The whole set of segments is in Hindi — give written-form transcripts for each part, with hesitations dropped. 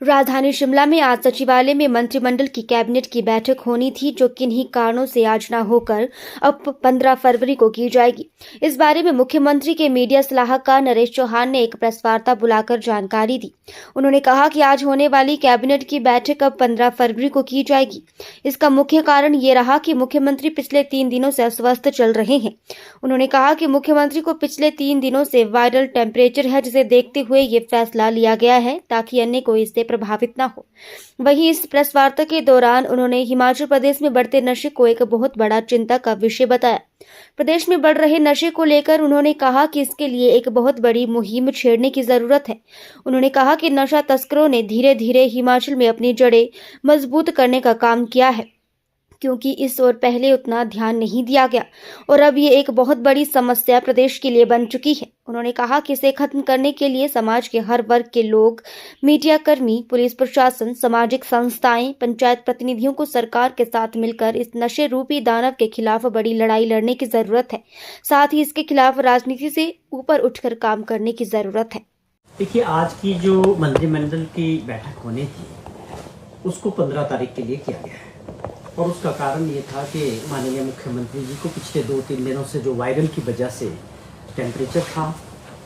राजधानी शिमला में आज सचिवालय में मंत्रिमंडल की कैबिनेट की बैठक होनी थी, जो किन्हीं कारणों से आज न होकर अब 15 फरवरी को की जाएगी। इस बारे में मुख्यमंत्री के मीडिया सलाहकार नरेश चौहान ने एक प्रेस वार्ता बुलाकर जानकारी दी। उन्होंने कहा कि आज होने वाली कैबिनेट की बैठक अब 15 फरवरी को की जाएगी। इसका मुख्य कारण ये रहा कि मुख्यमंत्री पिछले 3 दिनों से अस्वस्थ चल रहे हैं। उन्होंने कहा कि मुख्यमंत्री को पिछले 3 दिनों से वायरल टेम्परेचर है, जिसे देखते हुए ये फैसला लिया गया है ताकि अन्य कोई इससे प्रभावित न हो। वहीं इस प्रेस वार्ता के दौरान उन्होंने हिमाचल प्रदेश में बढ़ते नशे को एक बहुत बड़ा चिंता का विषय बताया। प्रदेश में बढ़ रहे नशे को लेकर उन्होंने कहा कि इसके लिए एक बहुत बड़ी मुहिम छेड़ने की जरूरत है। उन्होंने कहा कि नशा तस्करों ने धीरे धीरे हिमाचल में अपनी जड़ें मजबूत करने का काम किया है, क्योंकि इस ओर पहले उतना ध्यान नहीं दिया गया और अब ये एक बहुत बड़ी समस्या प्रदेश के लिए बन चुकी है। उन्होंने कहा कि इसे खत्म करने के लिए समाज के हर वर्ग के लोग, मीडिया कर्मी, पुलिस प्रशासन, सामाजिक संस्थाएं, पंचायत प्रतिनिधियों को सरकार के साथ मिलकर इस नशे रूपी दानव के खिलाफ बड़ी लड़ाई लड़ने की जरूरत है। साथ ही इसके खिलाफ राजनीति से ऊपर उठकर काम करने की जरूरत है। देखिए, आज की जो मंत्रिमंडल की बैठक होनी थी उसको 15 तारीख के लिए किया गया है और उसका कारण ये था कि माननीय मुख्यमंत्री जी को पिछले 2-3 दिनों से जो वायरल की वजह से टेम्परेचर था,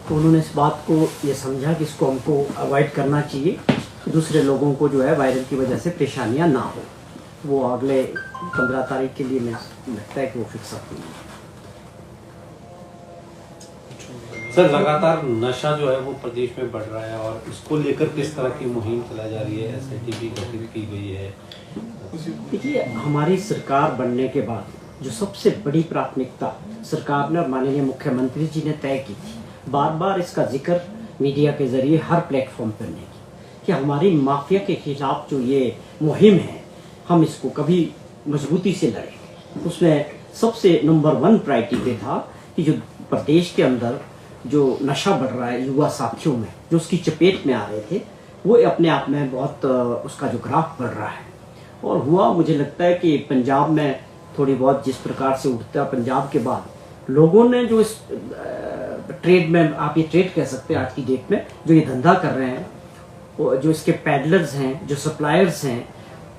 तो उन्होंने इस बात को ये समझा कि इसको हमको अवॉइड करना चाहिए, दूसरे लोगों को जो है वायरल की वजह से परेशानियां ना हो। वो अगले 15 तारीख के लिए मुझे लगता है कि वो फिक्स अप हुई है। सर, लगातार नशा जो है वो प्रदेश में बढ़ रहा है और इसको लेकर किस तरह की मुहिम चलाई जा रही है? एसआईटी भी गठित की गई है। देखिए, हमारी सरकार बनने के बाद जो सबसे बड़ी प्राथमिकता सरकार ने और माननीय मुख्यमंत्री जी ने तय की थी, बार बार इसका जिक्र मीडिया के जरिए हर प्लेटफॉर्म पर करने की, कि हमारी माफिया के खिलाफ जो ये मुहिम है, हम इसको कभी मजबूती से लड़ेंगे। उसमें सबसे नंबर 1 प्रायोरिटी पे था कि जो प्रदेश के अंदर जो नशा बढ़ रहा है युवा साथियों में, जो उसकी चपेट में आ रहे थे, वो अपने आप में बहुत उसका जो ग्राफ बढ़ रहा है। और हुआ, मुझे लगता है कि पंजाब में थोड़ी बहुत जिस प्रकार से उठता पंजाब के बाद लोगों ने जो इस ट्रेड में, आप ये ट्रेड कह सकते हैं आज की डेट में, जो ये धंधा कर रहे हैं, जो इसके पैडलर्स हैं, जो सप्लायर्स हैं,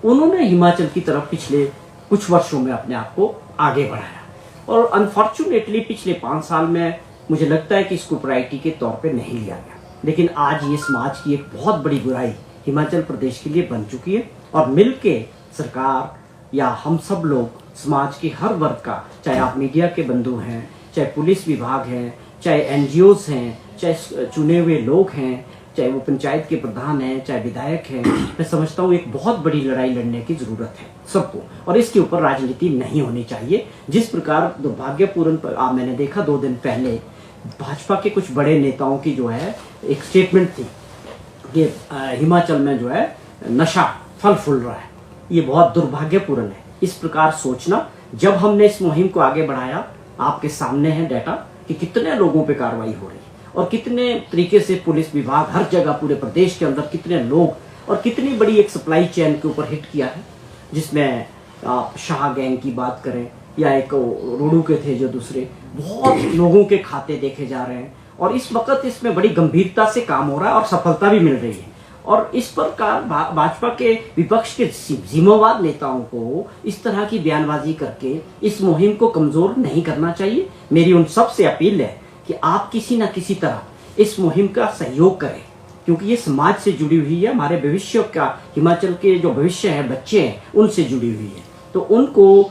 उन्होंने हिमाचल की तरफ पिछले कुछ वर्षों में अपने आप को आगे बढ़ाया। और अनफॉर्चुनेटली पिछले 5 साल में मुझे लगता है कि इसको प्रायोरिटी के तौर पे नहीं लिया गया। लेकिन आज ये समाज की एक बहुत बड़ी बुराई हिमाचल प्रदेश के लिए बन चुकी है और मिलके सरकार या हम सब लोग समाज के हर वर्ग का, चाहे आप मीडिया के बंधु हैं, चाहे पुलिस विभाग हैं, चाहे एनजीओज हैं, चाहे चुने हुए लोग हैं, चाहे वो पंचायत के प्रधान हैं, चाहे विधायक हैं, मैं समझता हूँ एक बहुत बड़ी लड़ाई लड़ने की जरूरत है सबको। और इसके ऊपर राजनीति नहीं होनी चाहिए। जिस प्रकार दुर्भाग्यपूर्ण मैंने देखा 2 दिन पहले भाजपा के कुछ बड़े नेताओं की जो है एक स्टेटमेंट थी कि हिमाचल में जो है नशा फल फूल रहा है, ये बहुत दुर्भाग्यपूर्ण है। इस प्रकार सोचना, जब हमने इस मुहिम को आगे बढ़ाया, आपके सामने है डाटा कि कितने लोगों पे कार्रवाई हो रही है और कितने तरीके से पुलिस विभाग हर जगह पूरे प्रदेश के अंदर कितने लोग और कितनी बड़ी एक सप्लाई चेन के ऊपर हिट किया है, जिसमें आप शाह गैंग की बात करें या एक रोडू के थे जो दूसरे, बहुत लोगों के खाते देखे जा रहे हैं और इस वक्त इसमें बड़ी गंभीरता से काम हो रहा है और सफलता भी मिल रही है। और इस प्रकार भाजपा के विपक्ष के जिम्मेवार नेताओं को इस तरह की बयानबाजी करके इस मुहिम को कमजोर नहीं करना चाहिए। मेरी उन सब से अपील है कि आप किसी न किसी तरह इस मुहिम का सहयोग करें, क्योंकि ये समाज से जुड़ी हुई है, हमारे भविष्य का, हिमाचल के जो भविष्य है, बच्चे हैं, उनसे जुड़ी हुई है। तो उनको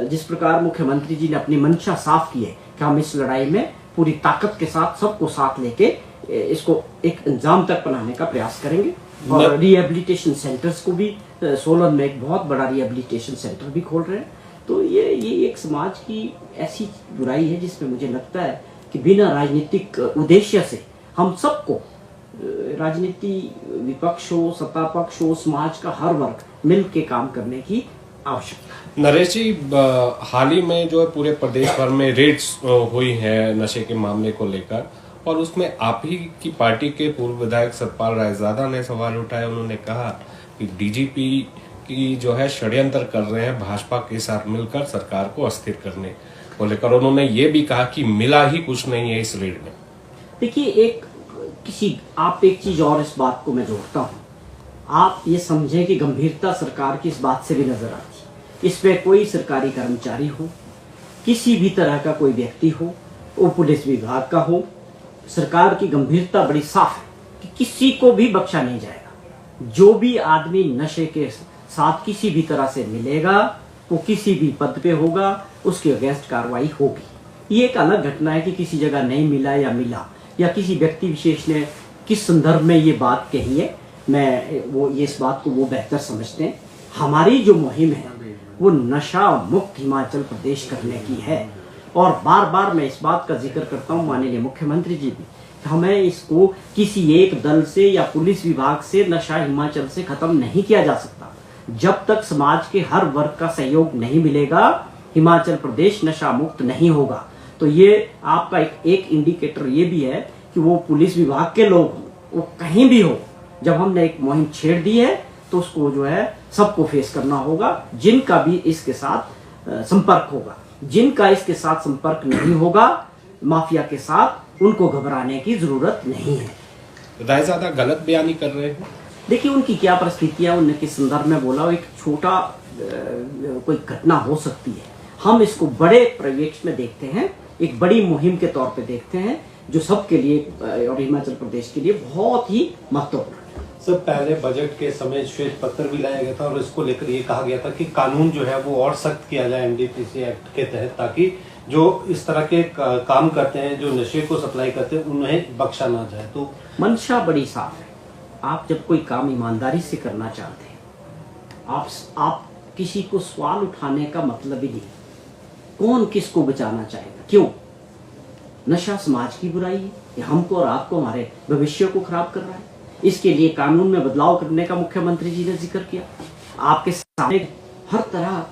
जिस प्रकार मुख्यमंत्री जी ने अपनी मंशा साफ की है कि हम इस लड़ाई में पूरी ताकत के साथ सबको साथ लेके इसको एक अंजाम तक बनाने का प्रयास करेंगे। और रिहेबिलिटेशन सेंटर्स को भी सोलन में एक बहुत बड़ा रिहेबिलिटेशन सेंटर भी खोल रहे हैं। तो ये एक समाज की ऐसी बुराई है जिसमें मुझे लगता है कि बिना राजनीतिक उद्देश्य से हम सबको, राजनीति विपक्ष हो, सत्ता पक्ष हो, समाज का हर वर्ग मिल के काम करने की आवश्यकता है। नरेश जी, हाल ही में जो है पूरे प्रदेश भर में रेड्स हुई है नशे के मामले को लेकर, और उसमें आप ही की पार्टी के पूर्व विधायक सतपाल रायजादा ने सवाल उठाया। उन्होंने कहा कि डीजीपी की जो है षड्यंत्र कर रहे हैं भाजपा के साथ मिलकर सरकार को अस्थिर करने को लेकर। उन्होंने ये भी कहा कि मिला ही कुछ नहीं है इस रेड में। देखिए, एक चीज और इस बात को मैं जोड़ता हूँ आप ये समझें कि गंभीरता सरकार की इस बात से भी नजर आती है। इस पे कोई सरकारी कर्मचारी हो, किसी भी तरह का कोई व्यक्ति हो, वो पुलिस विभाग का हो, सरकार की गंभीरता बड़ी साफ है कि किसी को भी बख्शा नहीं जाएगा। जो भी आदमी नशे के साथ किसी भी तरह से मिलेगा, वो किसी भी पद पे होगा, उसके अगेंस्ट कार्रवाई होगी। ये एक अलग घटना है कि किसी जगह नहीं मिला या मिला, या किसी व्यक्ति विशेष ने किस संदर्भ में ये बात कही है, इस बात को वो बेहतर समझते हैं। हमारी जो मुहिम है वो नशा मुक्त हिमाचल प्रदेश करने की है, और बार बार मैं इस बात का जिक्र करता हूँ माननीय मुख्यमंत्री जी भी, हमें इसको किसी एक दल से या पुलिस विभाग से नशा हिमाचल से खत्म नहीं किया जा सकता। जब तक समाज के हर वर्ग का सहयोग नहीं मिलेगा, हिमाचल प्रदेश नशा मुक्त नहीं होगा। तो ये आपका एक इंडिकेटर ये भी है कि वो पुलिस विभाग के लोग हों, वो कहीं भी हो, जब हमने एक मुहिम छेड़ दी है तो उसको जो है सबको फेस करना होगा। जिनका भी इसके साथ संपर्क होगा, जिनका इसके साथ संपर्क नहीं होगा माफिया के साथ, उनको घबराने की जरूरत नहीं है। रायजादा गलत बयानी कर रहे हैं। देखिए उनकी क्या परिस्थितियां, उन्होंने किस संदर्भ में बोला, एक छोटा कोई घटना हो सकती है। हम इसको बड़े परिवेश में देखते हैं, एक बड़ी मुहिम के तौर पे देखते हैं, जो सबके लिए और हिमाचल प्रदेश के लिए बहुत ही महत्वपूर्ण है। सर, पहले बजट के समय श्वेत पत्र भी लाया गया था और इसको लेकर ये कहा गया था कि कानून जो है वो और सख्त किया जाए एनडीपीसी एक्ट के तहत, ताकि जो इस तरह के काम करते हैं, जो नशे को सप्लाई करते हैं, उन्हें बख्शा ना जाए। तो मंशा बड़ी साफ है। आप जब कोई काम ईमानदारी से करना चाहते हैं, आप किसी को सवाल उठाने का मतलब ही नहीं। कौन किसको बचाना चाहेगा? क्यों? नशा समाज की बुराई है, ये हमको और आपको, हमारे भविष्य को खराब कर रहा है। इसके लिए कानून में बदलाव करने का मुख्यमंत्री जी ने जिक्र किया। आपके सामने हर तरह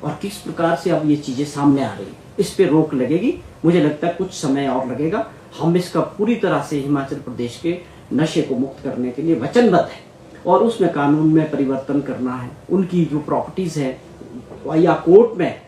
और किस प्रकार से अब ये चीजें सामने आ रही है, इस पे रोक लगेगी। मुझे लगता है कुछ समय और लगेगा। हम इसका पूरी तरह से हिमाचल प्रदेश के नशे को मुक्त करने के लिए वचनबद्ध है, और उसमें कानून में परिवर्तन करना है। उनकी जो प्रॉपर्टीज है या कोर्ट में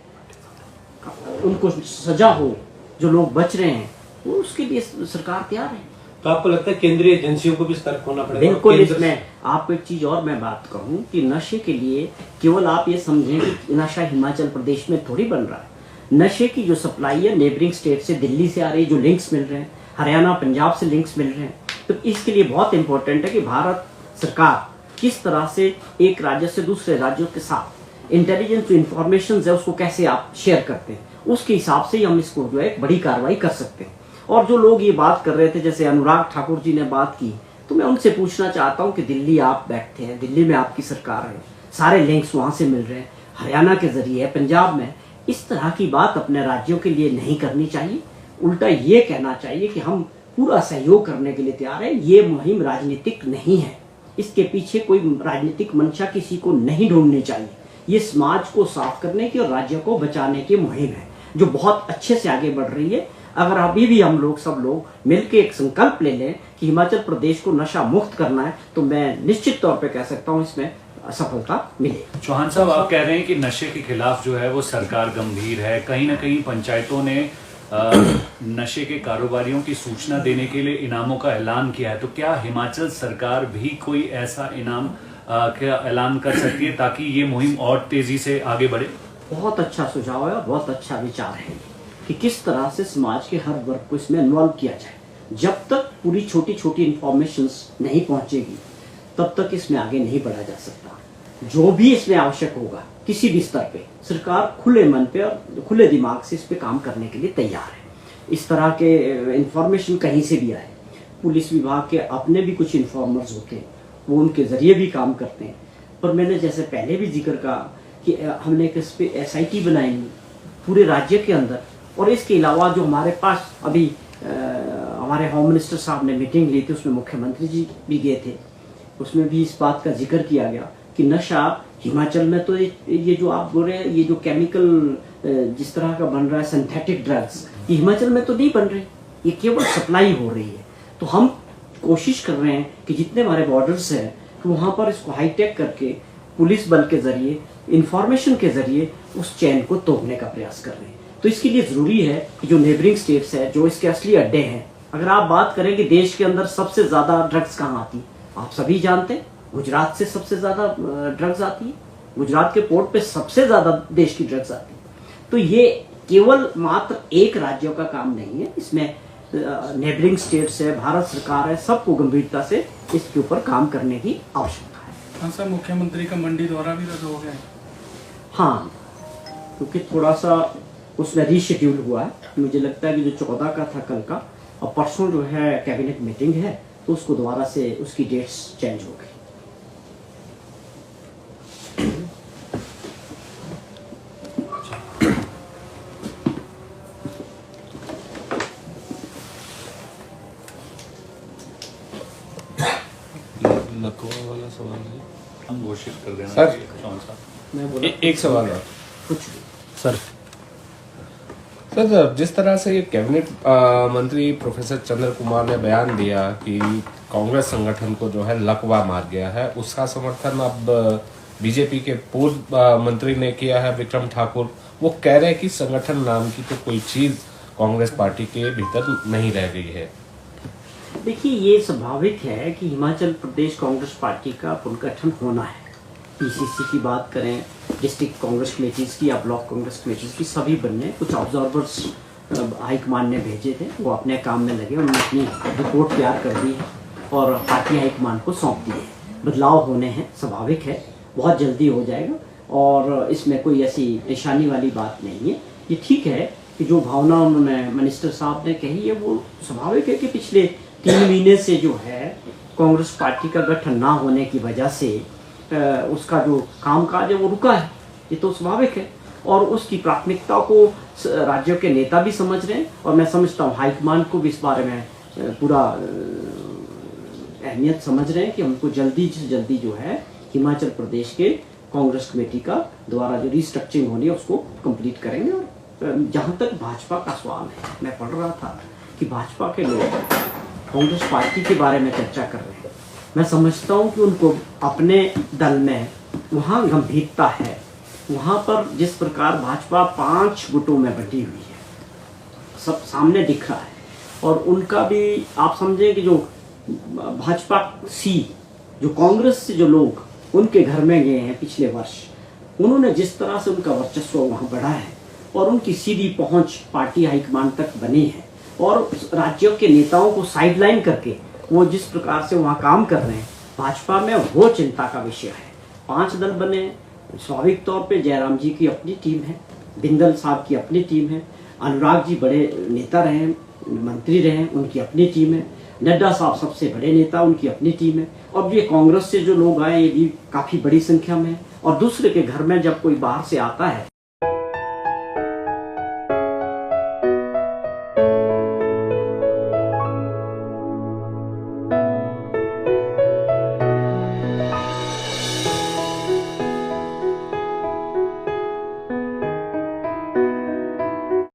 उनको सजा हो, जो लोग बच रहे हैं, वो उसके लिए सरकार तैयार है। तो आपको लगता है केंद्रीय एजेंसियों को भी सतर्क होना पड़ेगा? बिल्कुल। इसमें आपको एक चीज और मैं बात कहूँ कि नशे के लिए केवल आप ये समझें कि नशा हिमाचल प्रदेश में थोड़ी बन रहा है। नशे की जो सप्लाई है नेबरिंग स्टेट से, दिल्ली से आ रही है, जो लिंक्स मिल रहे हैं, हरियाणा पंजाब से लिंक्स मिल रहे हैं। तो इसके लिए बहुत इंपॉर्टेंट है कि भारत सरकार किस तरह से एक राज्य से दूसरे राज्यों के साथ इंटेलिजेंस जो इंफॉर्मेशन है उसको कैसे आप शेयर करते हैं, उसके हिसाब से ही हम इसको जो है बड़ी कार्रवाई कर सकते हैं। और जो लोग ये बात कर रहे थे, जैसे अनुराग ठाकुर जी ने बात की, तो मैं उनसे पूछना चाहता हूं कि दिल्ली आप बैठते हैं, दिल्ली में आपकी सरकार है, सारे लिंक्स वहां से मिल रहे हैं, हरियाणा के जरिए है, पंजाब में। इस तरह की बात अपने राज्यों के लिए नहीं करनी चाहिए। उल्टा ये कहना चाहिए कि हम पूरा सहयोग करने के लिए तैयार है। ये मुहिम राजनीतिक नहीं है, इसके पीछे कोई राजनीतिक मंशा किसी को नहीं ढूंढनी चाहिए। ये समाज को साफ करने की और राज्य को बचाने की मुहिम है, जो बहुत अच्छे से आगे बढ़ रही है। अगर अभी भी हम लोग सब लोग मिलकर एक संकल्प ले लें कि हिमाचल प्रदेश को नशा मुक्त करना है, तो मैं निश्चित तौर पे कह सकता हूँ इसमें सफलता मिलेगी। चौहान साहब, आप कह रहे हैं कि नशे के खिलाफ जो है वो सरकार गंभीर है। कहीं ना कहीं पंचायतों ने नशे के कारोबारियों की सूचना देने के लिए इनामों का ऐलान किया है। तो क्या हिमाचल सरकार भी कोई ऐसा इनाम का ऐलान कर सकती है ताकि ये मुहिम और तेजी से आगे बढ़े? बहुत अच्छा सुझाव है और बहुत अच्छा विचार है कि किस तरह से समाज के हर वर्ग को इसमें इन्वॉल्व किया जाए। जब तक पूरी छोटी छोटी इंफॉर्मेशंस नहीं पहुंचेगी, तब तक इसमें आगे नहीं बढ़ा जा सकता। जो भी इसमें आवश्यक होगा किसी भी स्तर पे, सरकार खुले मन पे और खुले दिमाग से इस पे काम करने के लिए तैयार है। इस तरह के इंफॉर्मेशन कहीं से भी आए, पुलिस विभाग के अपने भी कुछ इन्फॉर्मर्स होते हैं, वो उनके जरिए भी काम करते हैं। पर मैंने जैसे पहले भी जिक्र कहा कि हमने इस पे SIT बनाई पूरे राज्य के अंदर, और इसके अलावा जो हमारे पास अभी हमारे होम मिनिस्टर साहब ने मीटिंग ली थी, उसमें मुख्यमंत्री जी भी गए थे, उसमें भी इस बात का जिक्र किया गया कि नशा हिमाचल में तो ये जो आप बोल रहे हैं, ये जो केमिकल जिस तरह का बन रहा है, सिंथेटिक ड्रग्स, ये हिमाचल में तो नहीं बन रही, ये केवल सप्लाई हो रही है। तो हम कोशिश कर रहे हैं कि जितने हमारे बॉर्डर्स हैं, तो वहाँ पर इसको हाईटेक करके पुलिस बल के जरिए, इंफॉर्मेशन के जरिए उस चैन को तोड़ने का प्रयास कर रहे हैं। तो इसके लिए जरूरी है कि जो नेबरिंग स्टेट्स है, जो इसके असली अड्डे हैं, अगर आप बात करें कि देश के अंदर सबसे ज्यादा ड्रग्स कहाँ आती, आप सभी जानते हैं, गुजरात से सबसे ज्यादा ड्रग्स आती है, गुजरात के पोर्ट पे सबसे ज्यादा देश की ड्रग्स आती है। तो ये केवल मात्र एक राज्यों का काम नहीं है, इसमें नेबरिंग स्टेट्स है, भारत सरकार है, सबको गंभीरता से इसके ऊपर काम करने की आवश्यकता है। हाँ सर, मुख्यमंत्री का मंडी दौरा भी रद्द हो गया है। हाँ, क्योंकि थोड़ा सा उसमें रीशेड्यूल हुआ है। मुझे लगता है कि जो 14 का था कल का, और परसों जो है कैबिनेट मीटिंग है, तो उसको दोबारा से उसकी डेट्स चेंज हो गई। लकवा वाला सवाल है हम घोषित कर देना सर। कि कौन सा। मैं बोला एक सवाल और कुछ सर जिस तरह से ये कैबिनेट मंत्री प्रोफेसर चंद्र कुमार ने बयान दिया कि कांग्रेस संगठन को जो है लकवा मार गया है, उसका समर्थन अब बीजेपी के पूर्व मंत्री ने किया है, विक्रम ठाकुर। वो कह रहे हैं कि संगठन नाम की तो कोई चीज कांग्रेस पार्टी के भीतर नहीं रह गई है। देखिए, ये स्वाभाविक है कि हिमाचल प्रदेश कांग्रेस पार्टी का पुनर्गठन होना है। पीसीसी की बात करें, डिस्ट्रिक्ट कांग्रेस कमेटीज की या ब्लॉक कांग्रेस कमेटीज की, सभी बनने कुछ ऑब्जर्वर्स हाईकमान ने भेजे थे, वो अपने काम में लगे, उन्होंने अपनी रिपोर्ट तैयार कर दी है और पार्टी हाईकमान को सौंप दी है। बदलाव होने हैं, स्वाभाविक है, बहुत जल्दी हो जाएगा और इसमें कोई ऐसी परेशानी वाली बात नहीं है। ये ठीक है कि जो भावना उन्होंने मिनिस्टर साहब ने कही है, वो स्वाभाविक है कि पिछले 3 महीने से जो है कांग्रेस पार्टी का गठन ना होने की वजह से उसका जो कामकाज है वो रुका है। ये तो स्वाभाविक है और उसकी प्राथमिकता को राज्यों के नेता भी समझ रहे हैं और मैं समझता हूँ हाईकमान को भी इस बारे में पूरा अहमियत समझ रहे हैं कि हमको जल्दी से जल्दी जो है हिमाचल प्रदेश के कांग्रेस कमेटी का द्वारा जो रिस्ट्रक्चरिंग होनी है उसको कंप्लीट करेंगे। और जहाँ तक भाजपा का सवाल है, मैं पढ़ रहा था कि भाजपा के लोग कांग्रेस पार्टी के बारे में चर्चा कर रहे हैं। मैं समझता हूं कि उनको अपने दल में वहां गंभीरता है, वहां पर जिस प्रकार भाजपा 5 गुटों में बटी हुई है, सब सामने दिख रहा है। और उनका भी आप समझें कि जो भाजपा सी, जो कांग्रेस से जो लोग उनके घर में गए हैं पिछले वर्ष, उन्होंने जिस तरह से उनका वर्चस्व वहां बढ़ा है और उनकी सीधी पहुंच पार्टी हाईकमान तक बनी है और राज्यों के नेताओं को साइडलाइन करके वो जिस प्रकार से वहाँ काम कर रहे हैं भाजपा में, वो चिंता का विषय है। 5 दल बने, स्वाभाविक तौर पे जयराम जी की अपनी टीम है, बिंदल साहब की अपनी टीम है, अनुराग जी बड़े नेता रहे, मंत्री रहे, उनकी अपनी टीम है, नड्डा साहब सबसे बड़े नेता, उनकी अपनी टीम है, और ये कांग्रेस से जो लोग आए ये भी काफी बड़ी संख्या में है। और दूसरे के घर में जब कोई बाहर से आता है